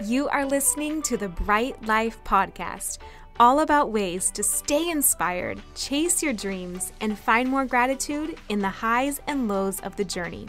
You are listening to the Bright Life Podcast, all about ways to stay inspired, chase your dreams, and find more gratitude in the highs and lows of the journey.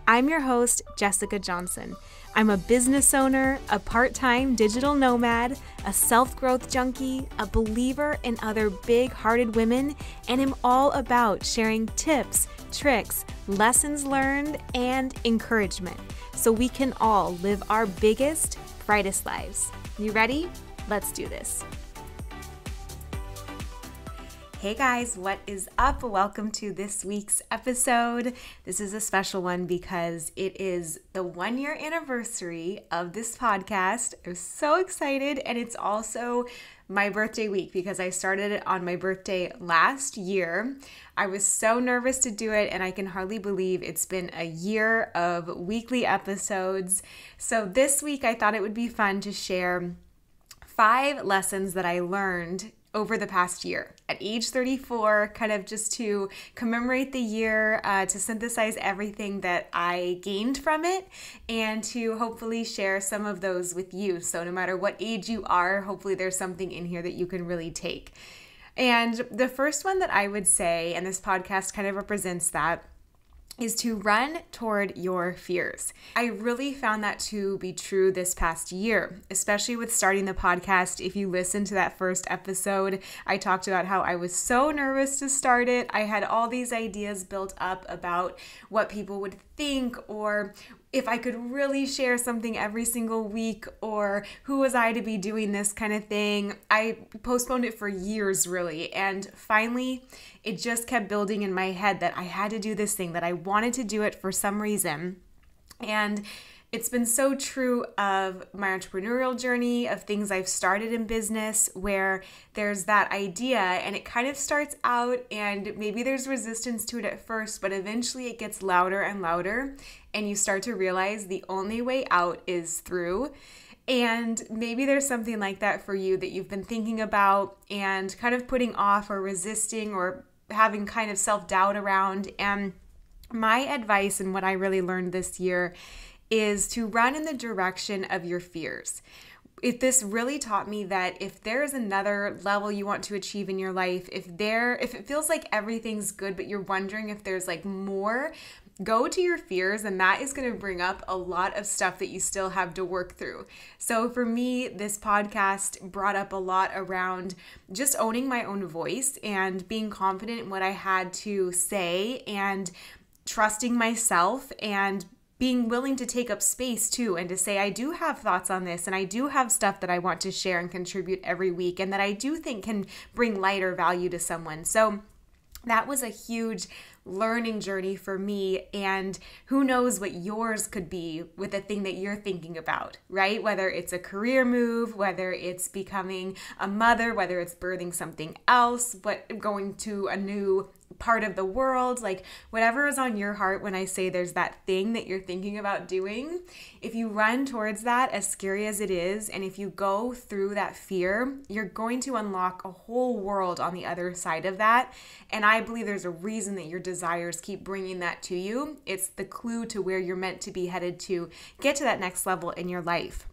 I'm your host, Jessica Johnson. I'm a business owner, a part-time digital nomad, a self-growth junkie, a believer in other big-hearted women, and am all about sharing tips, tricks, lessons learned, and encouragement so we can all live our biggest, brightest lives. You ready? Let's do this. Hey guys, what is up? Welcome to this week's episode. This is a special one because it is the 1-year anniversary of this podcast. I'm so excited, and it's also my birthday week because I started it on my birthday last year. I was so nervous to do it, and I can hardly believe it's been a year of weekly episodes. So this week I thought it would be fun to share 5 lessons that I learned over the past year at age 34, kind of just to commemorate the year, to synthesize everything that I gained from it, and to hopefully share some of those with you. So no matter what age you are, hopefully there's something in here that you can really take. And the first one that I would say, and this podcast kind of represents that, is to run toward your fears. I really found that to be true this past year, especially with starting the podcast. If you listen to that first episode, I talked about how I was so nervous to start it. I had all these ideas built up about what people would think, or if I could really share something every single week, or who was I to be doing this kind of thing. I postponed it for years, really. And finally, it just kept building in my head that I had to do this thing, that I wanted to do it for some reason. And it's been so true of my entrepreneurial journey, of things I've started in business, where there's that idea and it kind of starts out and maybe there's resistance to it at first, but eventually it gets louder and louder and you start to realize the only way out is through. And maybe there's something like that for you that you've been thinking about and kind of putting off or resisting or having kind of self-doubt around. And my advice and what I really learned this year is to run in the direction of your fears. This really taught me that if there is another level you want to achieve in your life, if it feels like everything's good, but you're wondering if there's like more, go to your fears, and that is going to bring up a lot of stuff that you still have to work through. So for me, this podcast brought up a lot around just owning my own voice and being confident in what I had to say and trusting myself and being willing to take up space too, and to say, I do have thoughts on this, and I do have stuff that I want to share and contribute every week, and that I do think can bring light or value to someone. So that was a huge learning journey for me, and who knows what yours could be with the thing that you're thinking about, right? Whether it's a career move, whether it's becoming a mother, whether it's birthing something else, going to a new part of the world, like whatever is on your heart. When I say there's that thing that you're thinking about doing, if you run towards that, as scary as it is, and if you go through that fear, you're going to unlock a whole world on the other side of that. And I believe there's a reason that your desires keep bringing that to you. It's the clue to where you're meant to be headed to get to that next level in your life.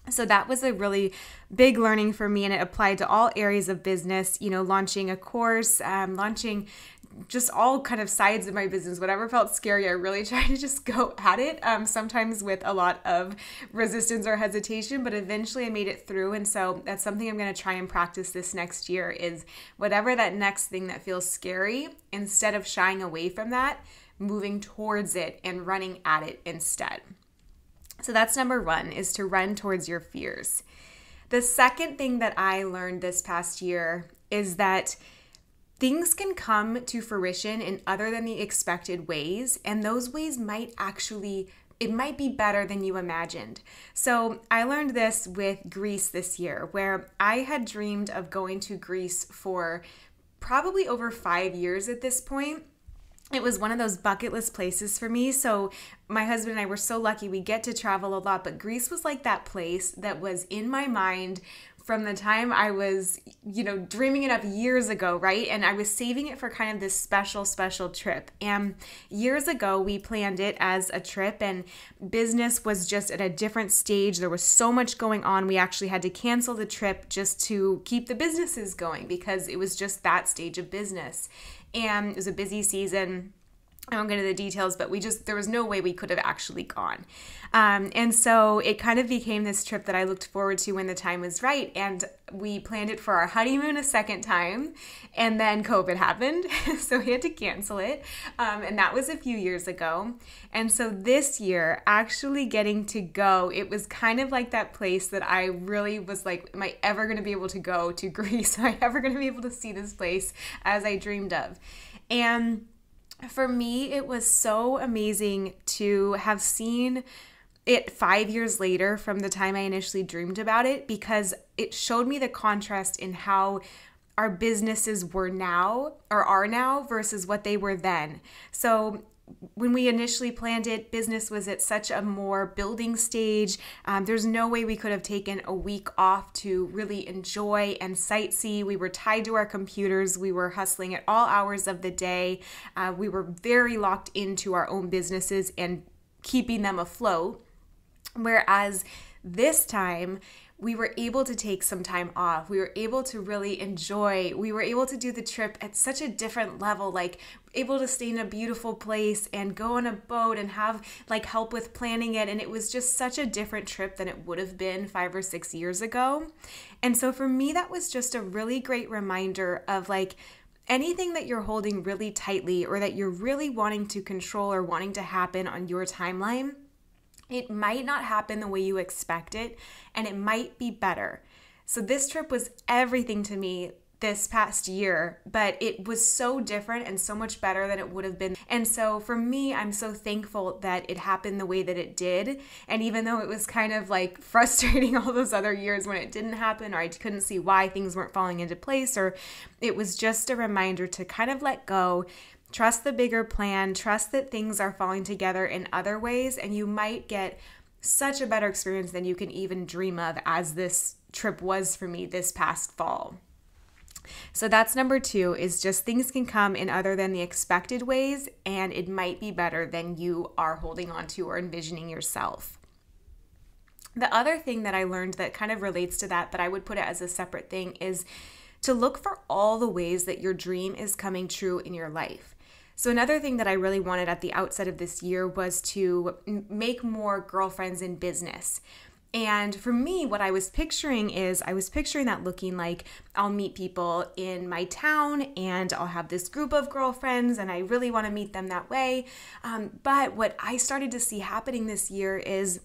So that was a really big learning for me, and it applied to all areas of business, launching a course, launching just all kind of sides of my business. Whatever felt scary, I really tried to just go at it, sometimes with a lot of resistance or hesitation, but eventually I made it through. And so that's something I'm going to try and practice this next year, is whatever that next thing that feels scary, instead of shying away from that, moving towards it and running at it instead. So that's number 1, is to run towards your fears. The second thing that I learned this past year is that things can come to fruition in other than the expected ways, and those ways might be better than you imagined. So I learned this with Greece this year, where I had dreamed of going to Greece for probably over 5 years at this point. It was one of those bucket list places for me. So my husband and I were so lucky we get to travel a lot, but Greece was like that place that was in my mind from the time I was, dreaming it up years ago, right? And I was saving it for kind of this special trip. And years ago, we planned it as a trip, and business was just at a different stage. There was so much going on. We actually had to cancel the trip just to keep the businesses going because it was just that stage of business. And it was a busy season. I won't get into the details, but there was no way we could have actually gone. And so it kind of became this trip that I looked forward to when the time was right. And we planned it for our honeymoon a second time. And then COVID happened. So we had to cancel it. And that was a few years ago. And so this year, actually getting to go, it was kind of like that place that I really was like, am I ever going to be able to go to Greece? Am I ever going to be able to see this place as I dreamed of? And for me, it was so amazing to have seen it 5 years later from the time I initially dreamed about it, because it showed me the contrast in how our businesses were now or are now versus what they were then. So when we initially planned it, business was at such a more building stage. There's no way we could have taken a week off to really enjoy and sightsee. We were tied to our computers. We were hustling at all hours of the day. We were very locked into our own businesses and keeping them afloat. Whereas this time, we were able to take some time off. We were able to really enjoy. We were able to do the trip at such a different level, like able to stay in a beautiful place and go on a boat and have like help with planning it. And it was just such a different trip than it would have been 5 or 6 years ago. And so for me, that was just a really great reminder of like anything that you're holding really tightly or that you're really wanting to control or wanting to happen on your timeline. It might not happen the way you expect it, and it might be better. So this trip was everything to me this past year, but it was so different and so much better than it would have been. And so for me, I'm so thankful that it happened the way that it did. And even though it was kind of like frustrating all those other years when it didn't happen, or I couldn't see why things weren't falling into place, or it was just a reminder to kind of let go. Trust the bigger plan, trust that things are falling together in other ways, and you might get such a better experience than you can even dream of, as this trip was for me this past fall. So that's number 2, is just things can come in other than the expected ways, and it might be better than you are holding on to or envisioning yourself. The other thing that I learned that kind of relates to that, but I would put it as a separate thing, is to look for all the ways that your dream is coming true in your life. So another thing that I really wanted at the outset of this year was to make more girlfriends in business. And for me, what I was picturing that looking like I'll meet people in my town and I'll have this group of girlfriends and I really want to meet them that way. But what I started to see happening this year is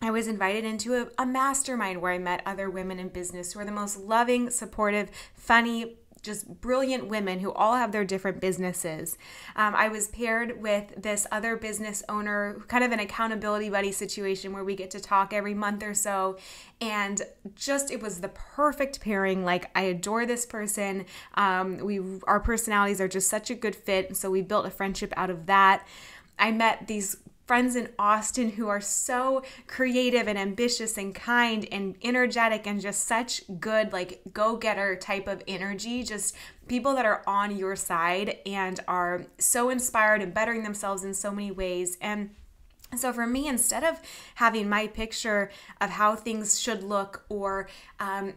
I was invited into a mastermind where I met other women in business who are the most loving, supportive, funny, just brilliant women who all have their different businesses. I was paired with this other business owner, kind of an accountability buddy situation where we get to talk every month or so. And just, it was the perfect pairing. Like, I adore this person. Our personalities are just such a good fit. And so we built a friendship out of that. I met these friends in Austin who are so creative and ambitious and kind and energetic and just such good, like, go-getter type of energy, just people that are on your side and are so inspired and bettering themselves in so many ways. And so for me, instead of having my picture of how things should look or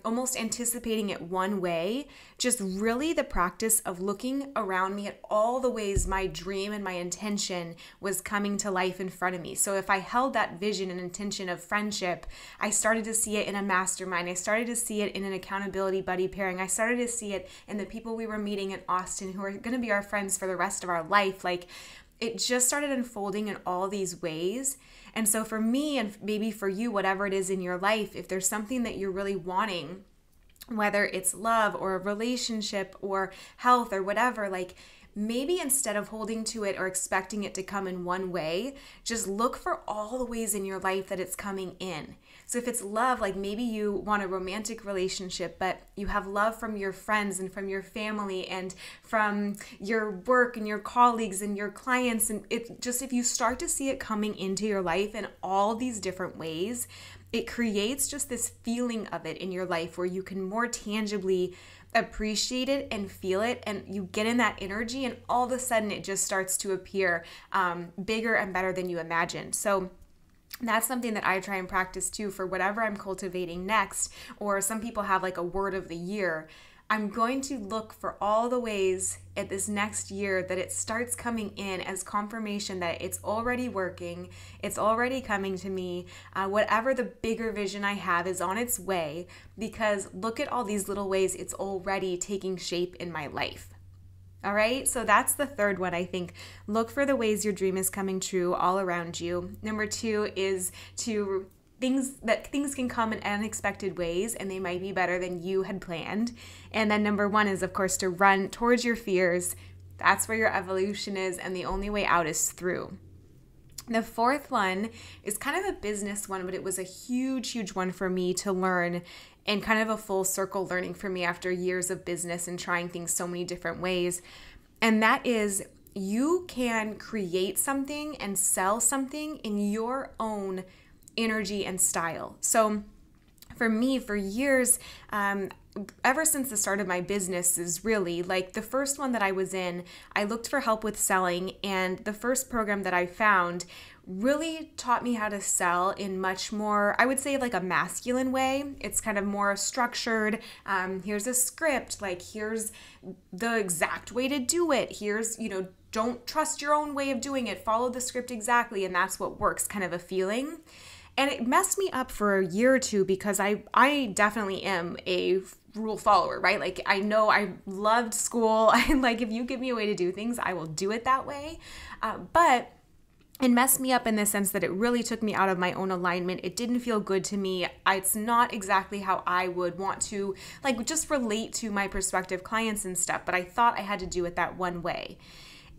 almost anticipating it one way, just really the practice of looking around me at all the ways my dream and my intention was coming to life in front of me. So if I held that vision and intention of friendship, I started to see it in a mastermind. I started to see it in an accountability buddy pairing. I started to see it in the people we were meeting in Austin who are going to be our friends for the rest of our life. Like, it just started unfolding in all these ways. And so for me, and maybe for you, whatever it is in your life, if there's something that you're really wanting, whether it's love or a relationship or health or whatever, like, maybe instead of holding to it or expecting it to come in one way, just look for all the ways in your life that it's coming in. So if it's love, like maybe you want a romantic relationship, but you have love from your friends and from your family and from your work and your colleagues and your clients. And it just, if you start to see it coming into your life in all these different ways, it creates just this feeling of it in your life where you can more tangibly appreciate it and feel it, and you get in that energy, and all of a sudden it just starts to appear bigger and better than you imagined. So that's something that I try and practice too for whatever I'm cultivating next. Or some people have like a word of the year. I'm going to look for all the ways at this next year that it starts coming in as confirmation that it's already working, it's already coming to me, whatever the bigger vision I have is on its way, because look at all these little ways it's already taking shape in my life. All right, so that's the third one, I think. Look for the ways your dream is coming true all around you. Number 2 is things can come in unexpected ways, and they might be better than you had planned. And then number 1 is, of course, to run towards your fears. That's where your evolution is, and the only way out is through. The fourth one is kind of a business one, but it was a huge, huge one for me to learn, and kind of a full circle learning for me after years of business and trying things so many different ways. And that is, you can create something and sell something in your own energy and style. So for me, for years, ever since the start of my business, is really like the first one that I was in, I looked for help with selling, and the first program that I found really taught me how to sell in much more, I would say, like a masculine way. It's kind of more structured. Here's a script, like here's the exact way to do it. Here's, don't trust your own way of doing it. Follow the script exactly, and that's what works, kind of a feeling. And it messed me up for a year or two because I definitely am a rule follower, right? Like, I know I loved school. Like, if you give me a way to do things, I will do it that way. But it messed me up in the sense that it really took me out of my own alignment. It didn't feel good to me. It's not exactly how I would want to, like, just relate to my prospective clients and stuff. But I thought I had to do it that one way.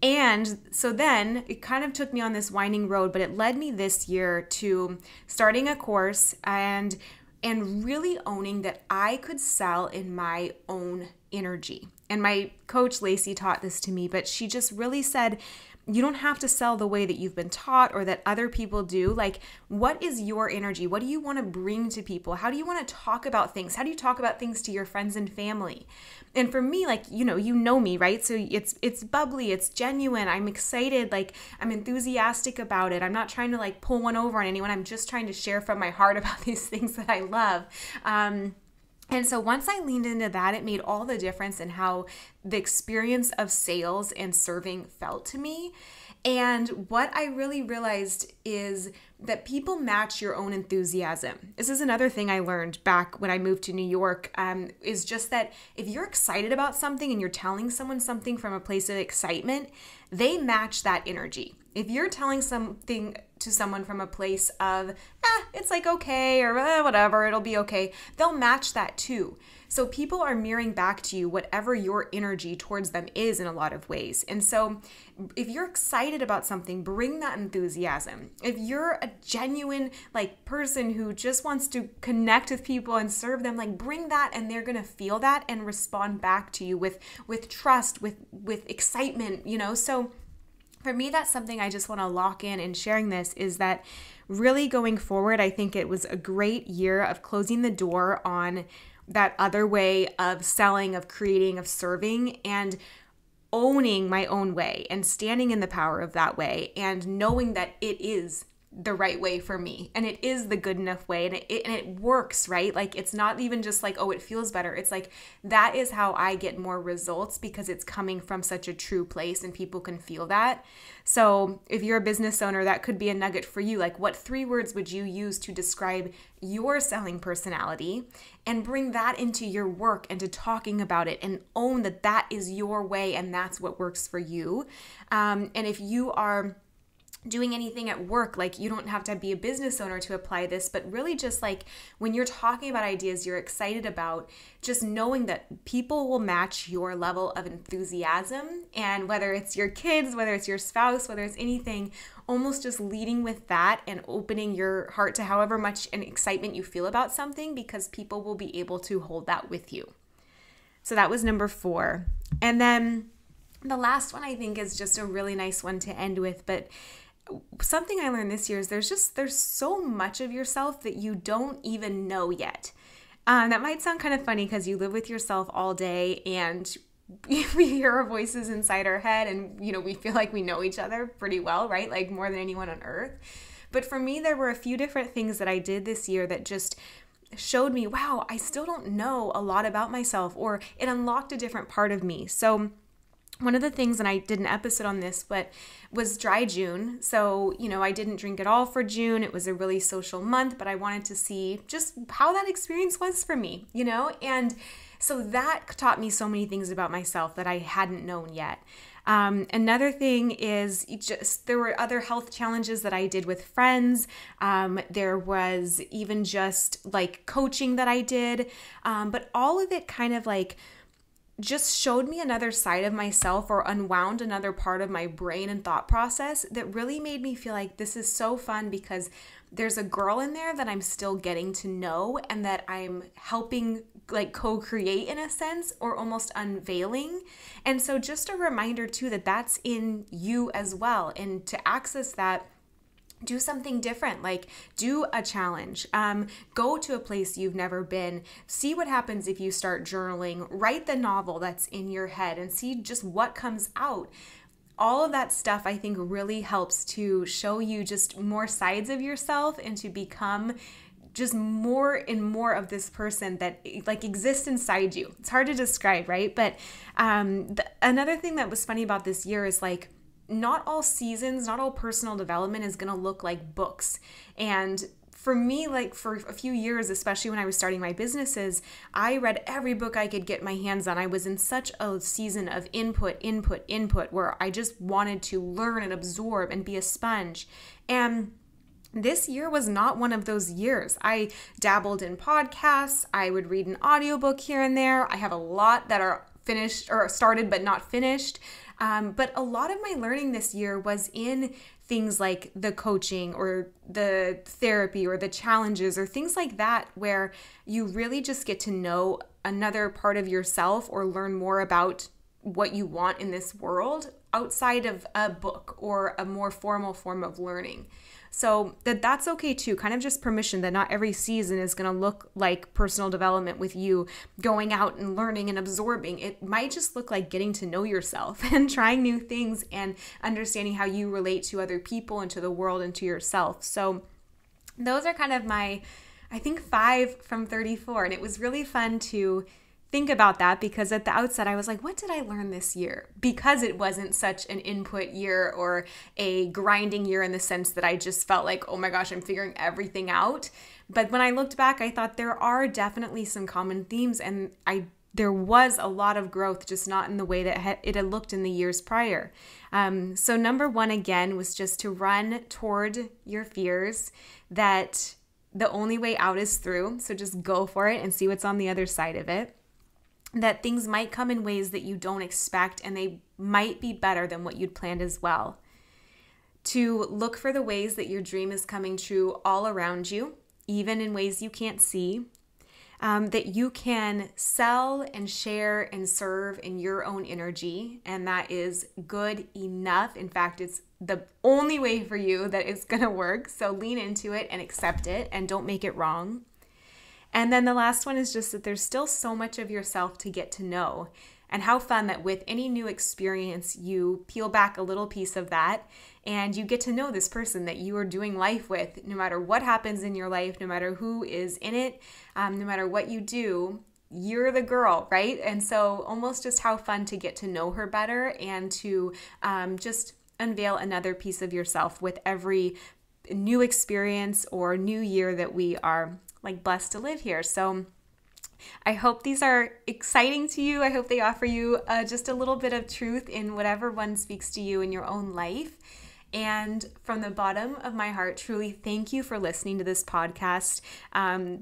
And so then it kind of took me on this winding road, but it led me this year to starting a course and really owning that I could sell in my own energy. And my coach, Lacey, taught this to me, but she just really said, you don't have to sell the way that you've been taught or that other people do. Like, what is your energy? What do you want to bring to people? How do you want to talk about things? How do you talk about things to your friends and family? And for me, like, you know me, right? So it's bubbly, it's genuine. I'm excited, like I'm enthusiastic about it. I'm not trying to like pull one over on anyone. I'm just trying to share from my heart about these things that I love. And so once I leaned into that, it made all the difference in how the experience of sales and serving felt to me. And what I really realized is that people match your own enthusiasm. This is another thing I learned back when I moved to New York, is just that if you're excited about something and you're telling someone something from a place of excitement, they match that energy. If you're telling something to someone from a place of, it's like okay, or whatever, it'll be okay, they'll match that too. So people are mirroring back to you whatever your energy towards them is in a lot of ways. And so if you're excited about something, bring that enthusiasm. If you're a genuine like person who just wants to connect with people and serve them, like bring that, and they're going to feel that and respond back to you with trust, with excitement, So for me, that's something I just want to lock in, and sharing this is that really going forward, I think it was a great year of closing the door on that other way of selling, of creating, of serving, and owning my own way and standing in the power of that way and knowing that it is the right way for me and it is the good enough way and it works, right? Like it's not even just like, oh, it feels better. It's like that is how I get more results because it's coming from such a true place and people can feel that. So if you're a business owner, that could be a nugget for you. Like, what 3 words would you use to describe your selling personality and bring that into your work and to talking about it and own that that is your way and that's what works for you. And if you are doing anything at work, like you don't have to be a business owner to apply this, but really just like when you're talking about ideas you're excited about, just knowing that people will match your level of enthusiasm. And whether it's your kids, whether it's your spouse, whether it's anything, almost just leading with that and opening your heart to however much an excitement you feel about something, because people will be able to hold that with you. So that was number 4. And then the last one I think is just a really nice one to end with, but something I learned this year is there's so much of yourself that you don't even know yet. That might sound kind of funny because you live with yourself all day and we hear our voices inside our head and, we feel like we know each other pretty well, right? Like more than anyone on earth. But for me, there were a few different things that I did this year that just showed me, wow, I still don't know a lot about myself, or it unlocked a different part of me. So one of the things, and I did an episode on this, but was dry June. So, I didn't drink at all for June. It was a really social month, but I wanted to see just how that experience was for me, and so that taught me so many things about myself that I hadn't known yet. Another thing is there were other health challenges that I did with friends. There was even just like coaching that I did. But all of it kind of like just showed me another side of myself, or unwound another part of my brain and thought process that really made me feel like this is so fun, because there's a girl in there that I'm still getting to know and that I'm helping like co-create in a sense, or almost unveiling. And so just a reminder too that that's in you as well. And to access that, do something different, like do a challenge, go to a place you've never been, see what happens if you start journaling, write the novel that's in your head and see just what comes out. All of that stuff I think really helps to show you just more sides of yourself and to become just more and more of this person that like exists inside you. It's hard to describe, right? But another thing that was funny about this year is like, not all seasons, not all personal development is going to look like books. And for me, like for a few years, especially when I was starting my businesses, I read every book I could get my hands on. I was in such a season of input, where I just wanted to learn and absorb and be a sponge. And this year was not one of those years. I dabbled in podcasts. I would read an audiobook here and there. I have a lot that are finished or started but not finished. But a lot of my learning this year was in things like the coaching or the therapy or the challenges or things like that, where you really just get to know another part of yourself or learn more about what you want in this world outside of a book or a more formal form of learning. So that's okay too, kind of just permission that not every season is going to look like personal development with you going out and learning and absorbing. It might just look like getting to know yourself and trying new things and understanding how you relate to other people and to the world and to yourself. So those are kind of my, I think 5 from 34. And it was really fun to think about that, because at the outset I was like, what did I learn this year? Because it wasn't such an input year or a grinding year in the sense that I just felt like, oh my gosh, I'm figuring everything out. But when I looked back, I thought there are definitely some common themes, and there was a lot of growth, just not in the way that it had looked in the years prior. So number 1, again, was just to run toward your fears, that the only way out is through. So just go for it and see what's on the other side of it. That things might come in ways that you don't expect, and they might be better than what you'd planned as well. To look for the ways that your dream is coming true all around you, even in ways you can't see. That you can sell and share and serve in your own energy, and that is good enough. In fact, it's the only way for you that it's going to work. So lean into it and accept it, and don't make it wrong. And then the last one is just that there's still so much of yourself to get to know, and how fun that with any new experience, you peel back a little piece of that and you get to know this person that you are doing life with, no matter what happens in your life, no matter who is in it, no matter what you do, you're the girl, right? And so almost just how fun to get to know her better, and to just unveil another piece of yourself with every new experience or new year that we are like blessed to live here. So I hope these are exciting to you. I hope they offer you just a little bit of truth in whatever one speaks to you in your own life. And from the bottom of my heart, truly thank you for listening to this podcast.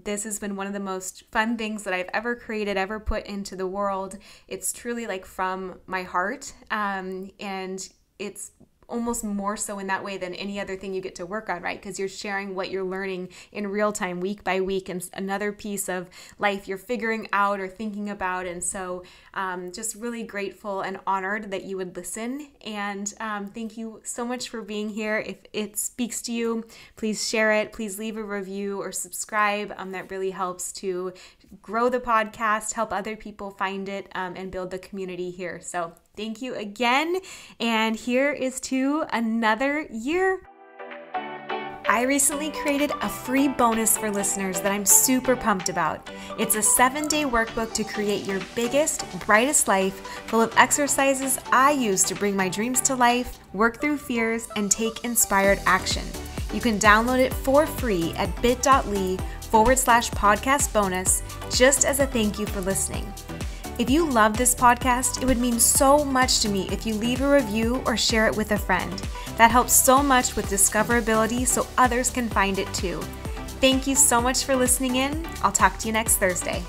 This has been one of the most fun things that I've ever created, ever put into the world. It's truly like from my heart. And it's almost more so in that way than any other thing you get to work on, right? Because you're sharing what you're learning in real time, week by week, and another piece of life you're figuring out or thinking about. And so just really grateful and honored that you would listen. And thank you so much for being here. If it speaks to you, please share it. Please leave a review or subscribe. That really helps to grow the podcast, help other people find it, and build the community here. So thank you again. And here is to another year. I recently created a free bonus for listeners that I'm super pumped about. It's a 7-day workbook to create your biggest, brightest life, full of exercises I use to bring my dreams to life, work through fears, and take inspired action. You can download it for free at bit.ly/podcast bonus, just as a thank you for listening. If you love this podcast, it would mean so much to me if you leave a review or share it with a friend. That helps so much with discoverability so others can find it too. Thank you so much for listening in. I'll talk to you next Thursday.